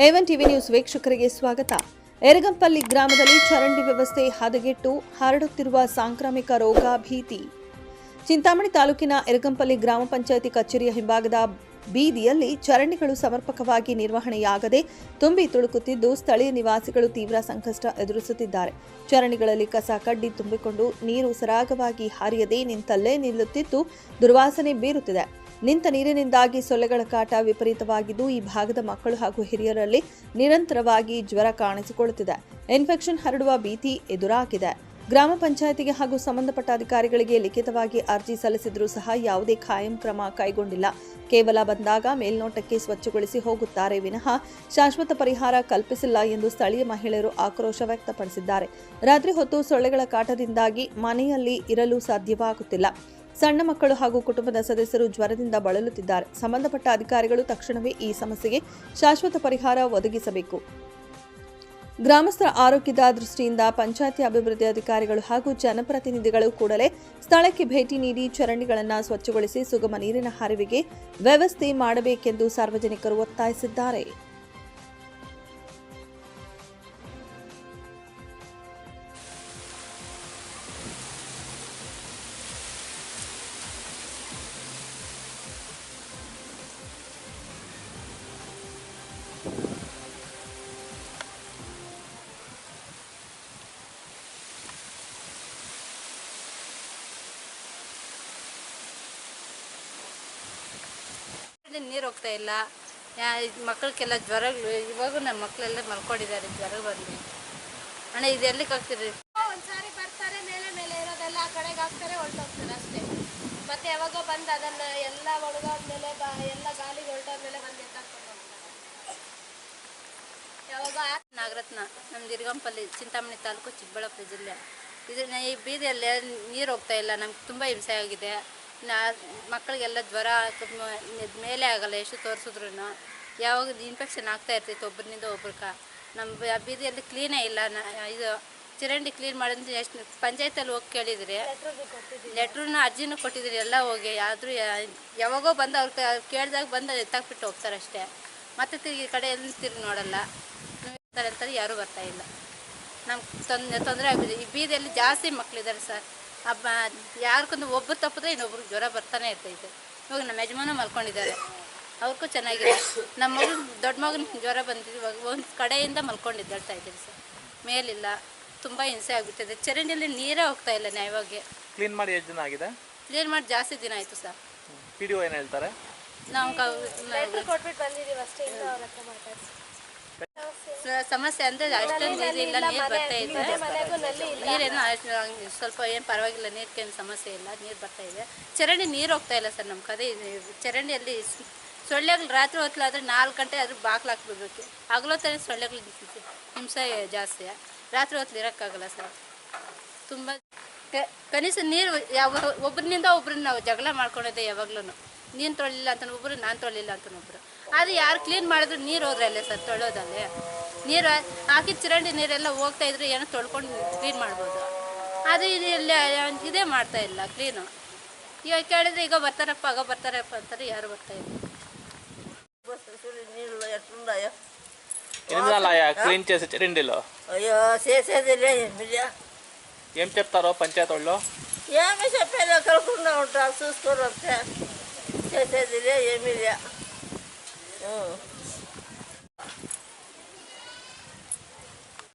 A1 TV news ವೀಕ್ಷಕರಿಗೆ ಸ್ವಾಗತ. ಎರಗಂಪಲ್ಲಿ ಗ್ರಾಮದಲ್ಲಿ ಚರಂಡಿ ವ್ಯವಸ್ಥೆ ಹದಗೆಟ್ಟು ಹರಡುತ್ತಿರುವ ಸಾಂಕ್ರಾಮಿಕ ರೋಗ ಭೀತಿ. ಚಿಂತಾಮಣಿ ತಾಲೂಕಿನ ಎರಗಂಪಲ್ಲಿ ಗ್ರಾಮ ಪಂಚಾಯಿತಿ ಕಚೇರಿಯ ಹಿಂಭಾಗದ ಬೀದಿಯಲ್ಲಿ ಚರಂಡಿಗಳು ಸಮರ್ಪಕವಾಗಿ ನಿರ್ವಹಣೆಯಾಗದೆ ತುಂಬಿ ತುಳುಕುತ್ತಿದ್ದು ಸ್ಥಳೀಯ ನಿವಾಸಿಗಳು ತೀವ್ರ ಸಂಕಷ್ಟ ಎದುರಿಸುತ್ತಿದ್ದಾರೆ. ಚರಂಡಿಗಳಲ್ಲಿ ಕಸ ಕಡ್ಡಿ ತುಂಬಿಕೊಂಡು ನೀರು ಸರಾಗವಾಗಿ ಹರಿಯದೆ ನಿಂತಲ್ಲೇ ನಿಲ್ಲುತ್ತಿದ್ದು ದುರ್ವಾಸನೆ ಬೀರುತ್ತಿದೆ. ನಿಂತ ನೀರಿನಿಂದಾಗಿ ಸೊಳ್ಳೆಗಳ ಕಾಟ ವಿಪರೀತವಾಗಿದ್ದು ಈ ಭಾಗದ ಮಕ್ಕಳು ಹಾಗೂ ಹಿರಿಯರಲ್ಲಿ ನಿರಂತರವಾಗಿ ಜ್ವರ ಕಾಣಿಸಿಕೊಳ್ಳುತ್ತಿದೆ. ಇನ್ಫೆಕ್ಷನ್ ಹರಡುವ ಭೀತಿ ಎದುರಾಗಿದೆ. ಗ್ರಾಮ ಪಂಚಾಯಿತಿಗೆ ಹಾಗೂ ಸಂಬಂಧಪಟ್ಟ ಅಧಿಕಾರಿಗಳಿಗೆ ಲಿಖಿತವಾಗಿ ಅರ್ಜಿ ಸಲ್ಲಿಸಿದರೂ ಸಹ ಯಾವುದೇ ಖಾಯಂ ಕ್ರಮ ಕೈಗೊಂಡಿಲ್ಲ. ಕೇವಲ ಬಂದಾಗ ಮೇಲ್ನೋಟಕ್ಕೆ ಸ್ವಚ್ಛಗೊಳಿಸಿ ಹೋಗುತ್ತಾರೆ ವಿನಃ ಶಾಶ್ವತ ಪರಿಹಾರ ಕಲ್ಪಿಸಿಲ್ಲ ಎಂದು ಸ್ಥಳೀಯ ಮಹಿಳೆಯರು ಆಕ್ರೋಶ ವ್ಯಕ್ತಪಡಿಸಿದ್ದಾರೆ. ರಾತ್ರಿ ಹೊತ್ತು ಸೊಳ್ಳೆಗಳ ಕಾಟದಿಂದಾಗಿ ಮನೆಯಲ್ಲಿ ಇರಲು ಸಾಧ್ಯವಾಗುತ್ತಿಲ್ಲ. ಸಣ್ಣ ಮಕ್ಕಳು ಹಾಗೂ ಕುಟುಂಬದ ಸದಸ್ಯರು ಜ್ವರದಿಂದ ಬಳಲುತ್ತಿದ್ದಾರೆ. ಸಂಬಂಧಪಟ್ಟ ಅಧಿಕಾರಿಗಳು ತಕ್ಷಣವೇ ಈ ಸಮಸ್ಯೆಗೆ ಶಾಶ್ವತ ಪರಿಹಾರ ಒದಗಿಸಬೇಕು. ಗ್ರಾಮಸ್ಥರ ಆರೋಗ್ಯದ ದೃಷ್ಟಿಯಿಂದ ಪಂಚಾಯತಿ ಅಭಿವೃದ್ಧಿ ಅಧಿಕಾರಿಗಳು ಹಾಗೂ ಜನಪ್ರತಿನಿಧಿಗಳು ಕೂಡಲೇ ಸ್ಥಳಕ್ಕೆ ಭೇಟಿ ನೀಡಿ ಚರಂಡಿಗಳನ್ನು ಸ್ವಚ್ಛಗೊಳಿಸಿ ಸುಗಮ ನೀರಿನ ಹರಿವಿಗೆ ವ್ಯವಸ್ಥೆ ಮಾಡಬೇಕೆಂದು ಸಾರ್ವಜನಿಕರು ಒತ್ತಾಯಿಸಿದ್ದಾರೆ. ನೀರು ಹೋಗ್ತಾ ಇಲ್ಲ. ಮಕ್ಕಳಿಗೆಲ್ಲ ಜ್ವರಗಳು ಇವಾಗೂ ನಮ್ಮ ಮಕ್ಕಳೆಲ್ಲ ಮಲ್ಕೊಂಡಿದ್ದಾರೆ ಜ್ವರ ಬಂದು. ಅಣ್ಣ ಇದು ಎಲ್ಲಿಗೆ ಹಾಕ್ತೀರಿ? ಒಂದ್ಸಾರಿ ಬರ್ತಾರೆ, ಮೇಲೆ ಮೇಲೆ ಇರೋದೆಲ್ಲ ಆ ಕಡೆಗೆ ಹಾಕ್ತಾರೆ, ಹೊರಟೋಗ್ತಾರೆ ಅಷ್ಟೇ. ಮತ್ತೆ ಯಾವಾಗ ಬಂದು ಅದನ್ನ ಎಲ್ಲ ಒಣಗಾದ್ಮೇಲೆ ಎಲ್ಲ ಗಾಳಿಗೆ ಹೊರಟಾದ್ಮೇಲೆ ಬಂದು ಎತ್ತಾಕೊಂಡು ಹೋಗ್ತಾರೆ. ಯಾವಾಗ ನಾಗರತ್ನ, ನಮ್ದು ಇರ್ಗಂಪಲ್ಲಿ, ಚಿಂತಾಮಣಿ ತಾಲೂಕು, ಚಿಕ್ಕಬಳ್ಳಾಪುರ ಜಿಲ್ಲೆ. ಇದನ್ನ ಈ ಬೀದಿಯಲ್ಲಿ ನೀರು ಹೋಗ್ತಾ ಇಲ್ಲ, ನಮ್ಗೆ ತುಂಬ ಹಿಂಸೆ ಆಗಿದೆ. ಮಕ್ಕಳಿಗೆಲ್ಲ ಜ್ವರ ಮೇಲೆ ಆಗಲ್ಲ, ಎಷ್ಟು ತೋರಿಸಿದ್ರು ಯಾವಾಗ ಇನ್ಫೆಕ್ಷನ್ ಆಗ್ತಾ ಇರ್ತೈತೆ ಒಬ್ಬರಿಂದ ಒಬ್ರಿಗೆ. ನಮ್ಮ ಬೀದಿಯಲ್ಲಿ ಕ್ಲೀನೇ ಇಲ್ಲ. ಇದು ಚರಂಡಿ ಕ್ಲೀನ್ ಮಾಡಿದ್ರೆ ಎಷ್ಟು ಪಂಚಾಯತಲ್ಲಿ ಹೋಗಿ ಕೇಳಿದ್ರಿ, ಲೆಟ್ರೂ ಅರ್ಜಿನೂ ಕೊಟ್ಟಿದ್ರಿ, ಎಲ್ಲ ಹೋಗಿ. ಆದರೂ ಯಾವಾಗೋ ಬಂದು ಅವ್ರು ಕೇಳಿದಾಗ ಬಂದು ಎತ್ತಾಕ್ಬಿಟ್ಟು ಹೋಗ್ತಾರೆ ಅಷ್ಟೇ. ಮತ್ತೆ ತಿರುಗಿ ಕಡೆ ಎಲ್ಲ ತಿರುಗಿ ನೋಡಲ್ಲ ಅಂತಾರೆ, ಯಾರೂ ಬರ್ತಾಯಿಲ್ಲ. ನಮ್ಗೆ ತೊಂದರೆ ಆಗಿದೆ. ಈ ಬೀದಿಯಲ್ಲಿ ಜಾಸ್ತಿ ಮಕ್ಕಳಿದ್ದಾರೆ ಸರ್. ಯಾರಿಗೊಂದು ಒಬ್ಬರು ತಪ್ಪಿದ್ರೆ ಇನ್ನೊಬ್ರು ಜ್ವರ ಬರ್ತಾನೆ ಇರ್ತೈತೆ. ಇವಾಗ ನಮ್ಮ ಯಜಮಾನ ಮಲ್ಕೊಂಡಿದ್ದಾರೆ, ಅವ್ರಿಗೂ ಚೆನ್ನಾಗಿದೆ. ನಮ್ಮ ಮಗನ ದೊಡ್ಡ ಮಗನ ಜ್ವರ ಬಂದಿದ್ದು ಇವಾಗ ಒಂದು ಕಡೆಯಿಂದ ಮಲ್ಕೊಂಡಿದ್ದಾಳ್ತಾ ಇದ್ದೀರಿ ಸರ್. ಮೇಲಿಲ್ಲ, ತುಂಬ ಹಿಂಸೆ ಆಗಿಬಿಟ್ಟಿದೆ. ಚರಂಡಿಯಲ್ಲಿ ನೀರೇ ಹೋಗ್ತಾ ಇಲ್ಲ ನ್ಯಾಯವಾಗಿ. ಕ್ಲೀನ್ ಮಾಡಿ ಎಷ್ಟು ದಿನ ಆಗಿದೆ? ಕ್ಲೀನ್ ಮಾಡಿ ಜಾಸ್ತಿ ದಿನ ಆಯಿತು ಸರ್. PDO ಏನು ಹೇಳ್ತಾರೆ? ನಾವು ಕೊಟ್ಬಿಟ್ಟು ಬಂದಿದ್ದೀವಿ ಅಷ್ಟೇ. ಸಮಸ್ಯೆ ಅಂದರೆ ಅಷ್ಟೊಂದು ನೀರಿಲ್ಲ, ನೀರು ಬರ್ತಾ ಇದೆ. ನೀರೇನು ಸ್ವಲ್ಪ ಏನು ಪರವಾಗಿಲ್ಲ, ನೀರಿಗೇನು ಸಮಸ್ಯೆ ಇಲ್ಲ, ನೀರು ಬರ್ತಾ ಇದೆ. ಚರಂಡಿ ನೀರು ಹೋಗ್ತಾ ಇಲ್ಲ ಸರ್. ನಮ್ಮ ಕಡೆ ಚರಂಡಿಯಲ್ಲಿ ಸೊಳ್ಳೆಗಳು ರಾತ್ರಿ ಹೊತ್ತಲಾದರೆ 4 ಗಂಟೆ ಆದರೂ ಬಾಗಿಲು ಹಾಕ್ಬಿಡ್ಬೇಕು. ಹಗಲೊತ್ತಲ್ಲಿ ಸೊಳ್ಳೆಗಳು ಹಿಂಸೆ ಜಾಸ್ತಿ. ರಾತ್ರಿ ಹೊತ್ತಲು ಇರೋಕ್ಕಾಗಲ್ಲ ಸರ್. ತುಂಬ ಕನಿಷ್ಠ ನೀರು ಒಬ್ಬರಿನಿಂದ ಒಬ್ರನ್ನ ನಾವು ಜಗಳ ಮಾಡ್ಕೊಂಡಿದ್ದೆ ಯಾವಾಗ್ಲೂ. ನೀನು ತೊಳಿಲ್ಲ ಅಂತ ಒಬ್ಬರು, ನಾನು ತೊಳಿಲ್ಲ ಅಂತ ಒಬ್ಬರು. ಅದು ಯಾರು ಕ್ಲೀನ್ ಮಾಡಿದ್ರು ನೀರು ಹೋದ್ರಲ್ಲೇ ಸರ್ ತೊಳೋದಲ್ಲೇ. ನೀರು ಹಾಕಿದ ಚರಂಡಿ ನೀರೆಲ್ಲ ಹೋಗ್ತಾ ಇದ್ರೆ ಏನೋ ತೊಳ್ಕೊಂಡು ಕ್ಲೀನ್ ಮಾಡ್ಬೋದು. ಅದು ಇದೇ ಮಾಡ್ತಾ ಇಲ್ಲ ಕ್ಲೀನು. ಇವಾಗ ಕೇಳಿದ್ರೆ ಈಗ ಬರ್ತಾರಪ್ಪ, ಆಗ ಬರ್ತಾರಪ್ಪ ಅಂತಾರೆ, ಯಾರು ಬರ್ತಾಯಿಲ್ಲ. క్లీన్ చేసే చరండిలో అయ్యో చేసేదిలే ఏం చెప్తారో పంచాయతీ వాళ్ళు? ఏమి చెప్పారో కలుపుకుంటూ ఉంటారు, చూసుకొని వస్తే చేసేదిలే ఏమీ లే.